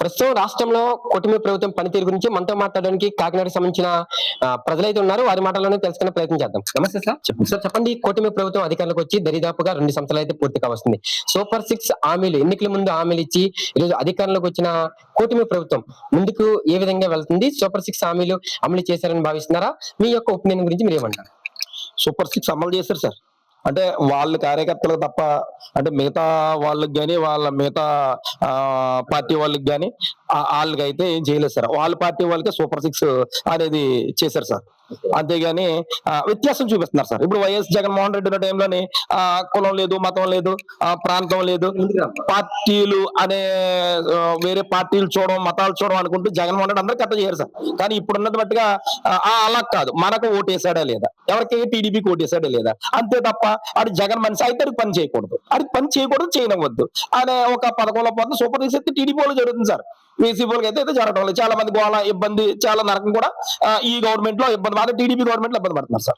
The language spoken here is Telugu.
ప్రస్తుతం రాష్ట్రంలో కూటమి ప్రభుత్వం పనితీరు గురించి మనతో మాట్లాడడానికి కాకినాడకు సంబంధించిన ప్రజలైతే ఉన్నారు. వారి మాటల్లోనే తెలుసుకునే ప్రయత్నం చేద్దాం. నమస్తే సార్. సార్ చెప్పండి, కూటమి ప్రభుత్వం అధికారంలోకి వచ్చి దరిదాపుగా 2 సంవత్సరాలు అయితే పూర్తి కావస్తుంది. సూపర్ 6 హామీలు, ఎన్నికల ముందు హామీలు ఇచ్చి ఈరోజు అధికారంలోకి వచ్చిన కూటమి ప్రభుత్వం ముందుకు ఏ విధంగా వెళ్తుంది? సూపర్ 6 హామీలు అమలు చేశారని భావిస్తున్నారా? మీ యొక్క ఒపీనియన్ గురించి మీరేమంటారు? సూపర్ 6 అమలు చేశారు సార్. అంటే వాళ్ళ కార్యకర్తలకు తప్ప, అంటే మిగతా వాళ్ళకి గాని, వాళ్ళ మిగతా పార్టీ వాళ్ళకి గాని వాళ్ళకైతే ఏం చేయలేదు సార్. వాళ్ళ పార్టీ వాళ్ళకే సూపర్ 6 అనేది చేశారు సార్. అంతేగాని వ్యత్యాసం చూపిస్తున్నారు సార్. ఇప్పుడు వైఎస్ జగన్మోహన్ రెడ్డి ఉన్న టైంలోని కులం లేదు, మతం లేదు, ప్రాంతం లేదు, పార్టీలు అనే వేరే పార్టీలు చూడడం, మతాలు చూడడం అనుకుంటూ జగన్మోహన్ రెడ్డి అందరూ కట్ట చేయరు సార్. కానీ ఇప్పుడున్నది బట్టిగా అలా కాదు, మనకు ఓటేసాడా లేదా, ఎవరికి టీడీపీకి ఓటేసాడా లేదా, అంతే తప్ప అది జగన్ మనిషి అయితే అది పని చేయకూడదు, చేయనివ్వద్దు అనే ఒక పథకంలో పోతుంది. సూపర్ 6 అయితే టీడీపీ వాళ్ళు జరుగుతుంది సార్. వైసీపీ వాళ్ళకి అయితే జరగడం లేదు. చాలా మంది గోళ ఇబ్బంది, చాలా నరకం కూడా ఈ గవర్నమెంట్ లో ఇబ్బంది, మాత్రం టీడీపీ గవర్నమెంట్ లో ఇబ్బంది పడుతున్నారు సార్.